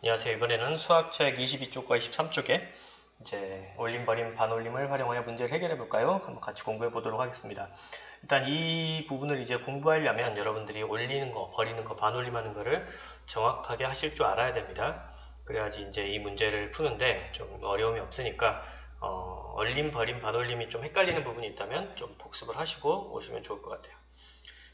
안녕하세요. 이번에는 수학책 22쪽과 23쪽에 이제 올림, 버림, 반올림을 활용하여 문제를 해결해 볼까요? 한번 같이 공부해 보도록 하겠습니다. 일단 이 부분을 이제 공부하려면 여러분들이 올리는 거, 버리는 거, 반올림하는 거를 정확하게 하실 줄 알아야 됩니다. 그래야지 이제 이 문제를 푸는데 좀 어려움이 없으니까 올림, 버림, 반올림이 좀 헷갈리는 부분이 있다면 좀 복습을 하시고 오시면 좋을 것 같아요.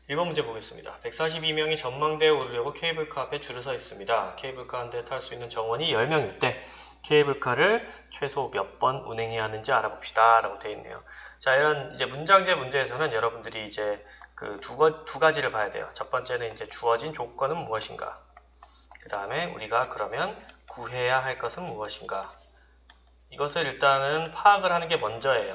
1번 문제 보겠습니다. 142명이 전망대에 오르려고 케이블카 앞에 줄을 서 있습니다. 케이블카 한 대 탈 수 있는 정원이 10명일 때 케이블카를 최소 몇 번 운행해야 하는지 알아봅시다. 라고 되어 있네요. 자, 이런 이제 문장제 문제에서는 여러분들이 이제 그 두 가지를 봐야 돼요. 첫 번째는 이제 주어진 조건은 무엇인가? 그 다음에 우리가 그러면 구해야 할 것은 무엇인가? 이것을 일단은 파악을 하는 게 먼저예요.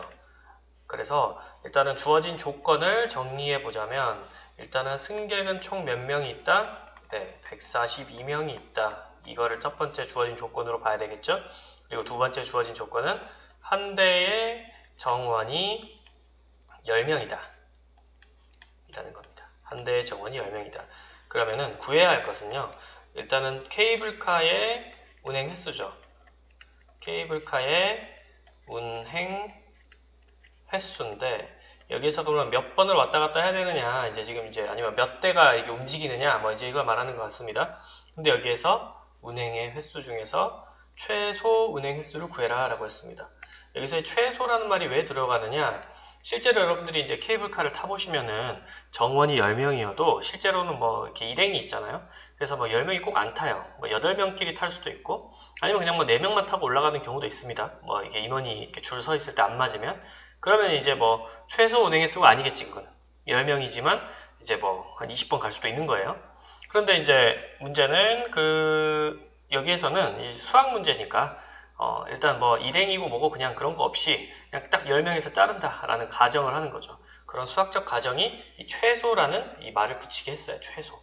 그래서 일단은 주어진 조건을 정리해 보자면 일단은 승객은 총 몇 명이 있다? 네, 142명이 있다. 이거를 첫 번째 주어진 조건으로 봐야 되겠죠? 그리고 두 번째 주어진 조건은 한 대의 정원이 10명이다. 이라는 겁니다. 한 대의 정원이 10명이다. 그러면은 구해야 할 것은요. 일단은 케이블카의 운행 횟수죠. 케이블카의 운행 횟수인데 여기서 그러면 몇 번을 왔다 갔다 해야 되느냐 이제 아니면 몇 대가 이게 움직이느냐 뭐 이제 이걸 말하는 것 같습니다. 근데 여기에서 운행의 횟수 중에서 최소 운행 횟수를 구해라 라고 했습니다. 여기서 최소라는 말이 왜 들어가느냐, 실제로 여러분들이 이제 케이블카를 타보시면은 정원이 10명이어도 실제로는 뭐 이렇게 일행이 있잖아요. 그래서 뭐 10명이 꼭 안 타요. 뭐 8명끼리 탈 수도 있고 아니면 그냥 뭐 4명만 타고 올라가는 경우도 있습니다. 뭐 이게 인원이 이렇게 줄 서 있을 때 안 맞으면. 그러면 이제 뭐 최소 운행 횟수가 아니겠지, 그건. 10명이지만 이제 뭐 한 20번 갈 수도 있는 거예요. 그런데 이제 문제는 여기에서는 이 수학 문제니까 일단 뭐 일행이고 뭐고 그냥 그런 거 없이 그냥 딱 10명에서 자른다라는 가정을 하는 거죠. 그런 수학적 가정이 이 최소라는 이 말을 붙이게 했어요. 최소.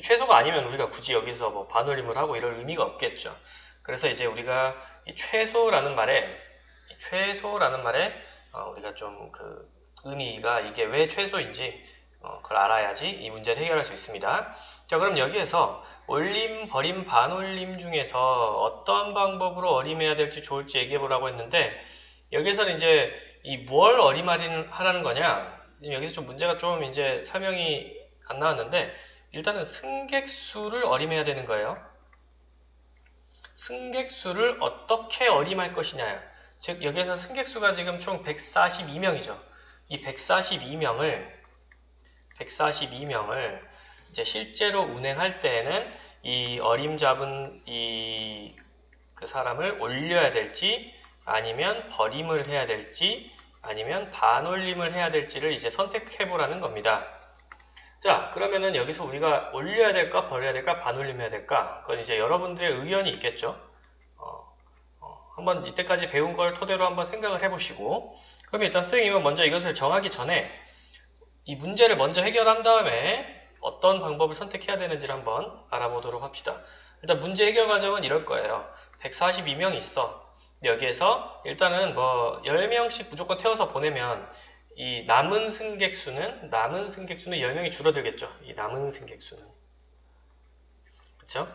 최소가 아니면 우리가 굳이 여기서 뭐 반올림을 하고 이럴 의미가 없겠죠. 그래서 이제 우리가 이 최소라는 말에 우리가 좀 그 의미가 이게 왜 최소인지 그걸 알아야지 이 문제를 해결할 수 있습니다. 자, 그럼 여기에서 올림, 버림, 반올림 중에서 어떤 방법으로 어림해야 될지 좋을지 얘기해 보라고 했는데 여기에서는 이제 이 뭘 어림하라는 거냐, 여기서 좀 문제가 좀 이제 설명이 안 나왔는데 일단은 승객수를 어림해야 되는 거예요. 승객수를 어떻게 어림할 것이냐, 즉 여기에서 승객수가 지금 총 142명이죠. 이 142명을 이제 실제로 운행할 때에는 이 어림잡은 그 사람을 올려야 될지 아니면 버림을 해야 될지 아니면 반올림을 해야 될지를 이제 선택해 보라는 겁니다. 자, 그러면은 여기서 우리가 올려야 될까 버려야 될까 반올림해야 될까, 그건 이제 여러분들의 의견이 있겠죠. 한번 이때까지 배운 걸 토대로 한번 생각을 해보시고, 그럼 일단 선생님은 먼저 이것을 정하기 전에 이 문제를 먼저 해결한 다음에 어떤 방법을 선택해야 되는지를 한번 알아보도록 합시다. 일단 문제 해결 과정은 이럴 거예요. 142명이 있어. 여기에서 일단은 뭐 10명씩 무조건 태워서 보내면 이 남은 승객수는 10명이 줄어들겠죠. 이 남은 승객수는. 그쵸?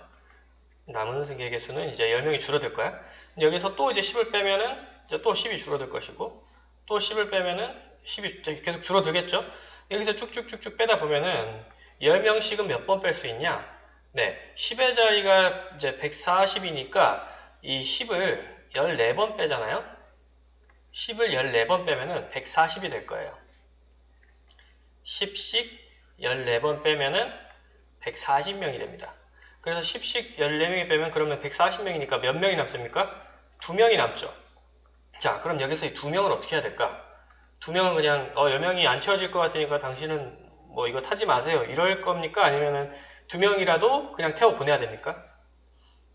남은 승객의 수는 이제 10명이 줄어들 거야. 여기서 또 이제 10을 빼면은 이제 또 10이 줄어들 것이고, 또 10을 빼면은 10이 계속 줄어들겠죠? 여기서 쭉쭉쭉쭉 빼다 보면은 10명씩은 몇 번 뺄 수 있냐? 네, 10의 자리가 이제 140이니까 이 10을 14번 빼잖아요? 10을 14번 빼면은 140이 될 거예요. 10씩 14번 빼면은 140명이 됩니다. 그래서 10씩 14명이 빼면 그러면 140명이니까 몇 명이 남습니까? 2명이 남죠. 자, 그럼 여기서 이 2명은 어떻게 해야 될까? 2명은 그냥 10명이 안 채워질 것 같으니까 당신은 뭐 이거 타지 마세요 이럴 겁니까? 아니면은 2명이라도 그냥 태워 보내야 됩니까?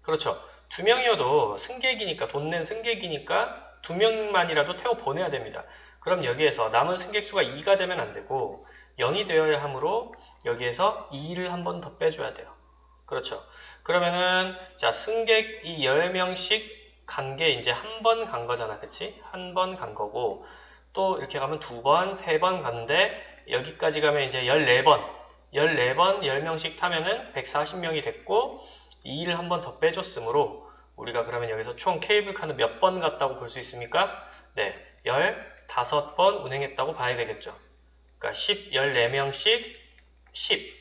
그렇죠. 2명이어도 승객이니까, 돈 낸 승객이니까 2명만이라도 태워 보내야 됩니다. 그럼 여기에서 남은 승객 수가 2가 되면 안 되고 0이 되어야 하므로 여기에서 2를 한 번 더 빼줘야 돼요. 그렇죠. 그러면은 자, 승객 이 10명씩 간 게 이제 한 번 간 거잖아. 그치? 한 번 간 거고, 또 이렇게 가면 2번, 3번 갔는데 여기까지 가면 이제 14번 10명씩 타면은 140명이 됐고, 2를 한 번 더 빼줬으므로 우리가 그러면 여기서 총 케이블카는 몇 번 갔다고 볼 수 있습니까? 네, 15번 운행했다고 봐야 되겠죠. 그러니까 14명씩 10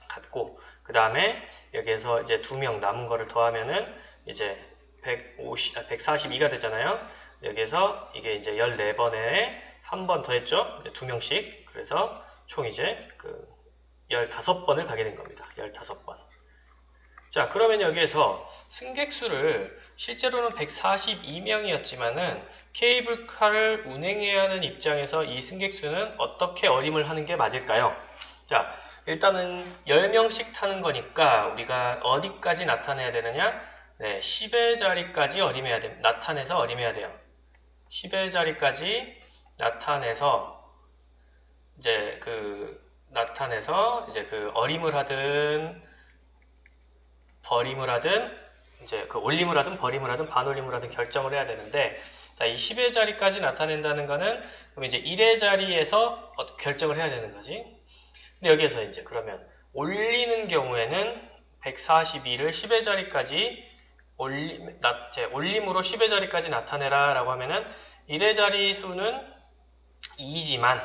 갔고, 그 다음에 여기에서 이제 2명 남은 거를 더하면은 이제 142가 되잖아요. 여기에서 이게 이제 14번에 한 번 더 했죠. 2명씩. 그래서 총 이제 15번을 가게 된 겁니다. 15번. 자, 그러면 여기에서 승객수를 실제로는 142명이었지만은 케이블카를 운행해야 하는 입장에서 이 승객수는 어떻게 어림을 하는 게 맞을까요? 자, 일단은 10명씩 타는 거니까 우리가 어디까지 나타내야 되느냐? 네, 10의 자리까지 나타내서 어림해야 돼요. 10의 자리까지 나타내서 이제 어림을 하든 버림을 하든 이제 올림을 하든 버림을 하든 반올림을 하든 결정을 해야 되는데, 자, 이 10의 자리까지 나타낸다는 거는 그럼 이제 1의 자리에서 결정을 해야 되는 거지. 근데 여기에서 이제 그러면 올리는 경우에는 142를 10의 자리까지 올림으로 10의 자리까지 나타내라 라고 하면은 1의 자리 수는 2지만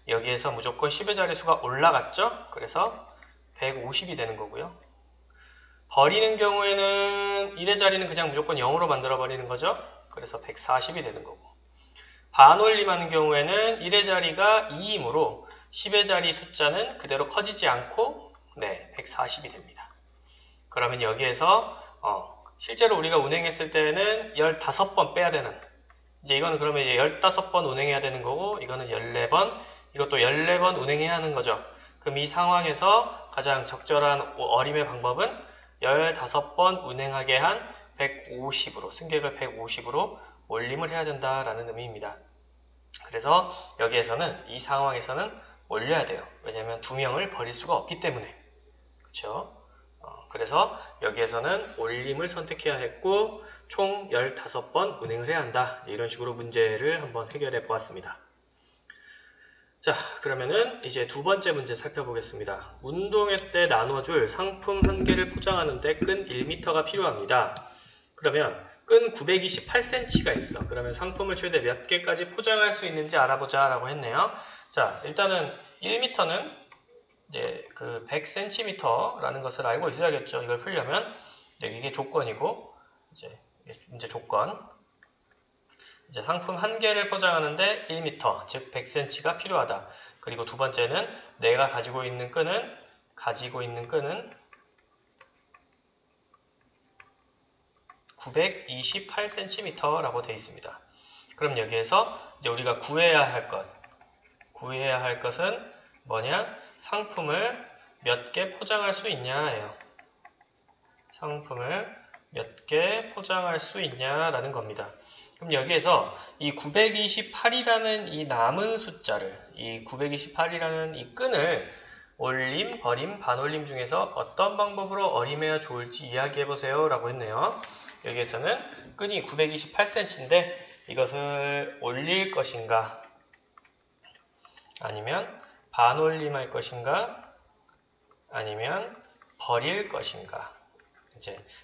여기에서 무조건 10의 자리 수가 올라갔죠. 그래서 150이 되는 거고요. 버리는 경우에는 1의 자리는 그냥 무조건 0으로 만들어 버리는 거죠. 그래서 140이 되는 거고, 반올림하는 경우에는 1의 자리가 2이므로 10의 자리 숫자는 그대로 커지지 않고 140이 됩니다. 그러면 여기에서 실제로 우리가 운행했을 때는 15번 빼야 되는, 이제 이거는 그러면 이제 15번 운행해야 되는 거고, 이거는 14번, 이것도 14번 운행해야 하는 거죠. 그럼 이 상황에서 가장 적절한 어림의 방법은 15번 운행하게 한 150으로, 승객을 150으로 올림을 해야 된다라는 의미입니다. 그래서 여기에서는, 이 상황에서는 올려야 돼요. 왜냐하면 2명을 버릴 수가 없기 때문에. 그렇죠? 그래서 여기에서는 올림을 선택해야 했고 총 15번 운행을 해야 한다. 이런 식으로 문제를 한번 해결해 보았습니다. 자, 그러면은 이제 두 번째 문제 살펴보겠습니다. 운동회 때 나눠줄 상품 한 개를 포장하는데 끈 1m가 필요합니다. 그러면 끈 928cm가 있어. 그러면 상품을 최대 몇 개까지 포장할 수 있는지 알아보자 라고 했네요. 자, 일단은 1m는 이제 100cm라는 것을 알고 있어야겠죠. 이걸 풀려면 이게 조건이고, 이제 조건. 이제 상품 한 개를 포장하는데 1m, 즉 100cm가 필요하다. 그리고 두 번째는 내가 가지고 있는 끈은 928cm라고 되어 있습니다. 그럼 여기에서 이제 우리가 구해야 할 것은 뭐냐? 상품을 몇 개 포장할 수 있냐예요. 상품을 몇 개 포장할 수 있냐라는 겁니다. 그럼 여기에서 이 928이라는 이 남은 숫자를, 이 928이라는 이 끈을 올림, 버림, 반올림 중에서 어떤 방법으로 어림해야 좋을지 이야기해보세요 라고 했네요. 여기에서는 끈이 928cm인데 이것을 올릴 것인가, 아니면 반올림할 것인가, 아니면 버릴 것인가.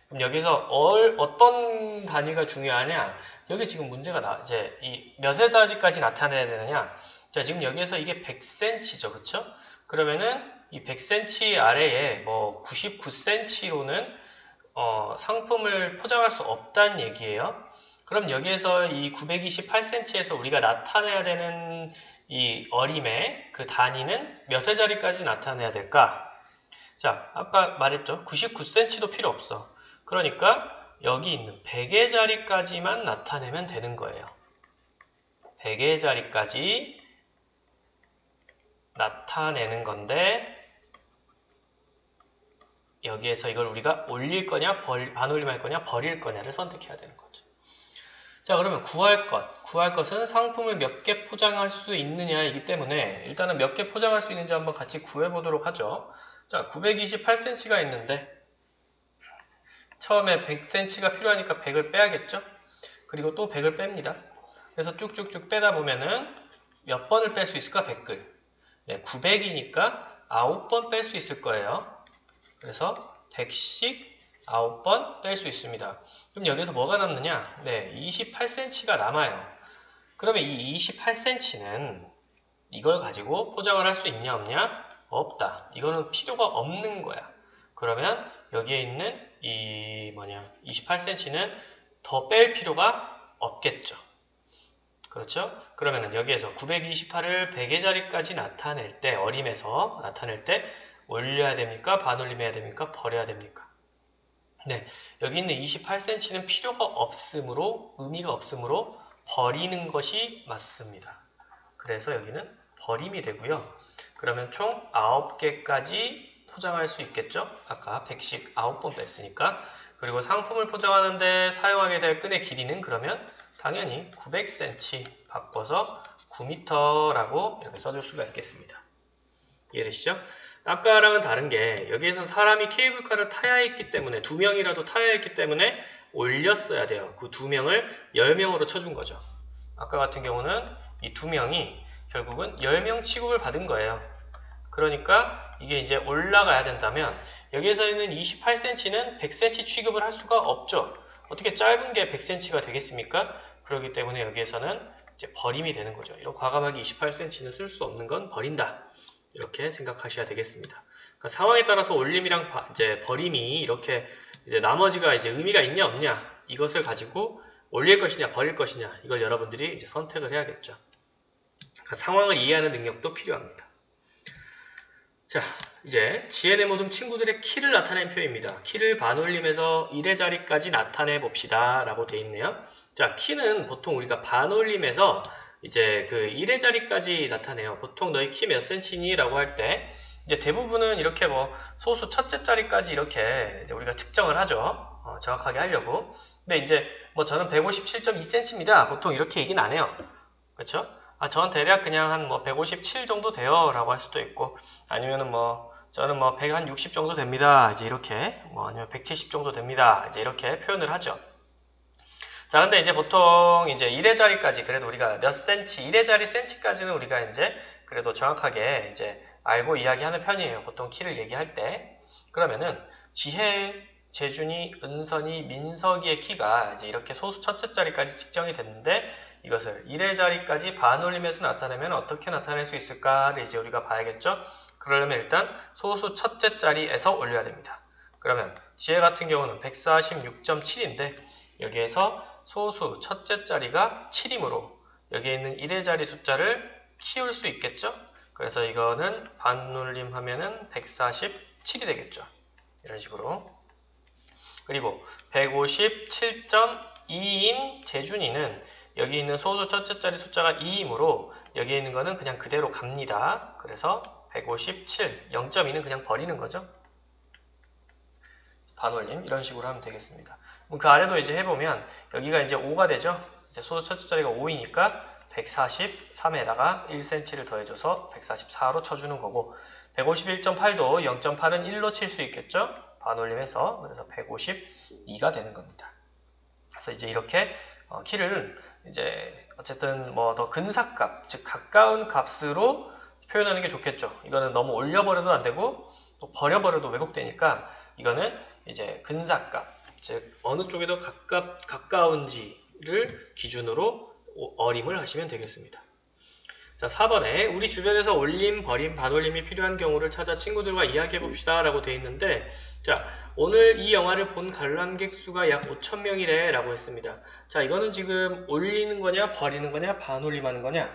그럼 여기서 어떤 단위가 중요하냐? 여기 지금 문제가 이제 이 몇의 자리까지 나타내야 되느냐? 자, 지금 여기에서 이게 100cm죠, 그쵸? 그러면은 이 100cm 아래에 99cm로는 상품을 포장할 수 없다는 얘기예요. 그럼 여기에서 이 928cm에서 우리가 나타내야 되는 이 어림의 그 단위는 몇의 자리까지 나타내야 될까? 자, 아까 말했죠. 99cm도 필요 없어. 그러니까 여기 있는 100의 자리까지만 나타내면 되는 거예요. 100의 자리까지 나타내는 건데 여기에서 이걸 우리가 올릴 거냐, 반올림할 거냐, 버릴 거냐를 선택해야 되는 거죠. 자, 그러면 구할 것은 상품을 몇 개 포장할 수 있느냐이기 때문에 일단은 몇 개 포장할 수 있는지 한번 같이 구해보도록 하죠. 자, 928cm가 있는데 처음에 100cm가 필요하니까 100을 빼야겠죠? 그리고 또 100을 뺍니다. 그래서 쭉쭉쭉 빼다 보면은 몇 번을 뺄 수 있을까? 100을. 900이니까 9번 뺄 수 있을 거예요. 그래서 100씩 9번 뺄 수 있습니다. 그럼 여기서 뭐가 남느냐? 네, 28cm가 남아요. 그러면 이 28cm는 이걸 가지고 포장을 할 수 있냐 없냐? 없다. 이거는 필요가 없는 거야. 그러면 여기에 있는 이 28cm는 더 뺄 필요가 없겠죠. 그렇죠? 그러면은 여기에서 928을 100의 자리까지 나타낼 때, 어림에서 나타낼 때 올려야 됩니까? 반올림해야 됩니까? 버려야 됩니까? 네, 여기 있는 28cm는 필요가 없으므로, 의미가 없으므로 버리는 것이 맞습니다. 그래서 여기는 버림이 되고요. 그러면 총 9개까지 포장할 수 있겠죠? 아까 100씩 9번 뺐으니까. 그리고 상품을 포장하는데 사용하게 될 끈의 길이는 그러면 당연히 900cm 바꿔서 9m라고 이렇게 써줄 수가 있겠습니다. 이해되시죠? 아까랑은 다른 게 여기에서 사람이 케이블카를 타야 했기 때문에 2명이라도 타야 했기 때문에 올렸어야 돼요. 그 2명을 10명으로 쳐준 거죠. 아까 같은 경우는 이 2명이 결국은 10명 취급을 받은 거예요. 그러니까 이게 이제 올라가야 된다면 여기에서 있는 28cm는 100cm 취급을 할 수가 없죠. 어떻게 짧은 게 100cm가 되겠습니까? 그렇기 때문에 여기에서는 이제 버림이 되는 거죠. 이런 과감하게 28cm는 쓸 수 없는 건 버린다. 이렇게 생각하셔야 되겠습니다. 그러니까 상황에 따라서 올림이랑 이제 버림이 이렇게 이제 나머지가 이제 의미가 있냐 없냐 이것을 가지고 올릴 것이냐 버릴 것이냐 이걸 여러분들이 이제 선택을 해야겠죠. 그러니까 상황을 이해하는 능력도 필요합니다. 자, 이제 지혜의 모든 친구들의 키를 나타낸 표입니다. 키를 반올림에서 1의 자리까지 나타내 봅시다 라고 되어 있네요. 자, 키는 보통 우리가 반올림에서 이제 그 1의 자리까지 나타내요. 보통 너희 키 몇 cm니? 라고 할 때 이제 대부분은 이렇게 뭐 소수 첫째 자리까지 이렇게 이제 우리가 측정을 하죠. 정확하게 하려고. 근데 이제 뭐 저는 157.2cm입니다. 보통 이렇게 얘기는 안 해요. 그렇죠? 저는 대략 그냥 한 뭐 157 정도 돼요 라고 할 수도 있고 아니면은 뭐 저는 뭐 160 정도 됩니다 이제 이렇게 뭐 아니면 170 정도 됩니다 이제 이렇게 표현을 하죠. 자, 근데 이제 보통 이제 1의 자리까지 그래도 우리가 몇 cm, 1의 자리 cm까지는 우리가 이제 그래도 정확하게 이제 알고 이야기하는 편이에요. 보통 키를 얘기할 때. 그러면은 지혜, 재준이, 은선이, 민석이의 키가 이제 이렇게 소수 첫째 자리까지 측정이 됐는데 이것을 1의 자리까지 반올림해서 나타내면 어떻게 나타낼 수 있을까를 이제 우리가 봐야겠죠. 그러려면 일단 소수 첫째 자리에서 올려야 됩니다. 그러면 지혜 같은 경우는 146.7인데 여기에서 소수 첫째 자리가 7이므로 여기에 있는 1의 자리 숫자를 키울 수 있겠죠. 그래서 이거는 반올림 하면은 147이 되겠죠. 이런 식으로. 그리고 157.2인 재준이는 여기 있는 소수 첫째 자리 숫자가 2이므로 여기에 있는 거는 그냥 그대로 갑니다. 그래서 157, 0.2는 그냥 버리는 거죠. 반올림 이런 식으로 하면 되겠습니다. 그 아래도 이제 해보면 여기가 이제 5가 되죠. 이제 소수 첫째 자리가 5이니까 143에다가 1cm를 더해줘서 144로 쳐주는 거고 151.8도 0.8은 1로 칠 수 있겠죠. 반올림해서 그래서 152가 되는 겁니다. 그래서 이제 이렇게 키를 이제 어쨌든 뭐 더 근사값 즉 가까운 값으로 표현하는 게 좋겠죠. 이거는 너무 올려버려도 안 되고 또 버려버려도 왜곡되니까 이거는 이제 근사값 즉 어느 쪽에 더 가까운지를 기준으로 어림을 하시면 되겠습니다. 자, 4번에 우리 주변에서 올림, 버림, 반올림이 필요한 경우를 찾아 친구들과 이야기해 봅시다 라고 되어 있는데 자, 오늘 이 영화를 본 관람객 수가 약 5,000명이래 라고 했습니다. 자, 이거는 지금 올리는 거냐 버리는 거냐 반올림하는 거냐.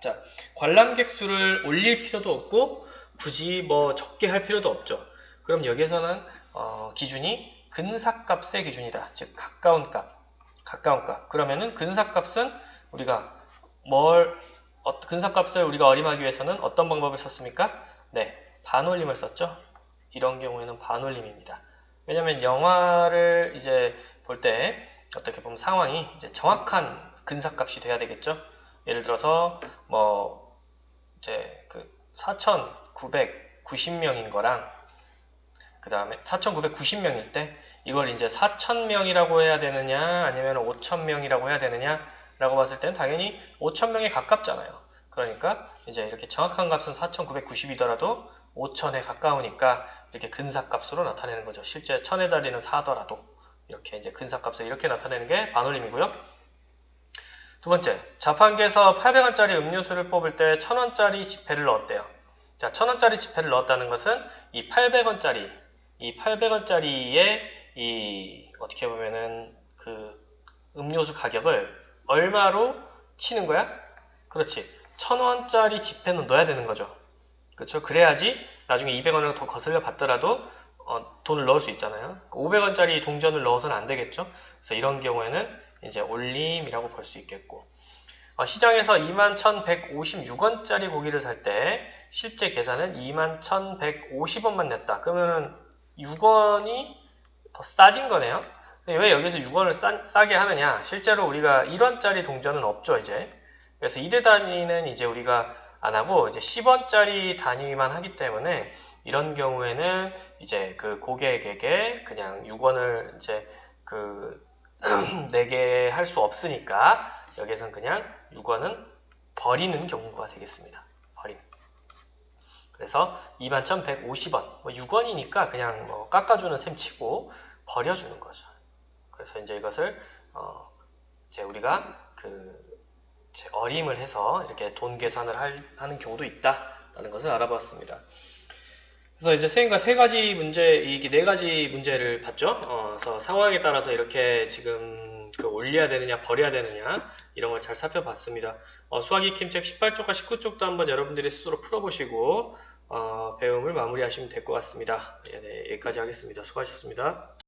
자, 관람객 수를 올릴 필요도 없고 굳이 뭐 적게 할 필요도 없죠. 그럼 여기에서는 기준이 근사값의 기준이다. 즉 가까운 값. 그러면은 근사값은 우리가 근사값을 우리가 어림하기 위해서는 어떤 방법을 썼습니까? 네, 반올림을 썼죠. 이런 경우에는 반올림입니다. 왜냐면 영화를 이제 볼 때 어떻게 보면 상황이 이제 정확한 근사값이 돼야 되겠죠. 예를 들어서 뭐 이제 그 4,990명인 거랑 그 다음에 4,990명일 때 이걸 이제 4,000명이라고 해야 되느냐 아니면 5,000명이라고 해야 되느냐 라고 봤을 때는 당연히 5,000명에 가깝잖아요. 그러니까 이제 이렇게 정확한 값은 4,990이더라도 5,000에 가까우니까 이렇게 근사값으로 나타내는 거죠. 실제 1000의 자리는 4더라도 이렇게 이제 근사값을 이렇게 나타내는 게 반올림이고요. 두 번째, 자판기에서 800원짜리 음료수를 뽑을 때 1000원짜리 지폐를 넣었대요. 자, 1000원짜리 지폐를 넣었다는 것은 이 800원짜리의 이 어떻게 보면은 그 음료수 가격을 얼마로 치는 거야? 그렇지. 1000원짜리 지폐는 넣어야 되는 거죠. 그렇죠? 그래야지 나중에 200원을 더 거슬려 받더라도 돈을 넣을 수 있잖아요. 500원짜리 동전을 넣어서는 안 되겠죠? 그래서 이런 경우에는 이제 올림이라고 볼 수 있겠고, 시장에서 21,156원짜리 고기를 살 때 실제 계산은 21,150원만 냈다. 그러면은 6원이 더 싸진 거네요. 왜 여기서 6원을 싸게 하느냐? 실제로 우리가 1원짜리 동전은 없죠, 이제. 그래서 1회 단위는 이제 우리가 안 하고 이제 10원짜리 단위만 하기 때문에 이런 경우에는 이제 그 고객에게 그냥 6원을 이제 그 내게 할 수 없으니까 여기선 그냥 6원은 버리는 경우가 되겠습니다. 버림. 그래서 21,150원. 6원이니까 그냥 뭐 깎아주는 셈 치고 버려주는 거죠. 그래서 이제 이것을 이제 우리가 이제 어림을 해서 이렇게 돈 계산을 하는 경우도 있다라는 것을 알아보았습니다. 그래서 이제 선생님과 세 가지 문제, 이게 네 가지 문제를 봤죠. 그래서 상황에 따라서 이렇게 지금 올려야 되느냐, 버려야 되느냐, 이런 걸 잘 살펴봤습니다. 수학 익힘책 18쪽과 19쪽도 한번 여러분들이 스스로 풀어보시고, 배움을 마무리하시면 될 것 같습니다. 네, 여기까지 하겠습니다. 수고하셨습니다.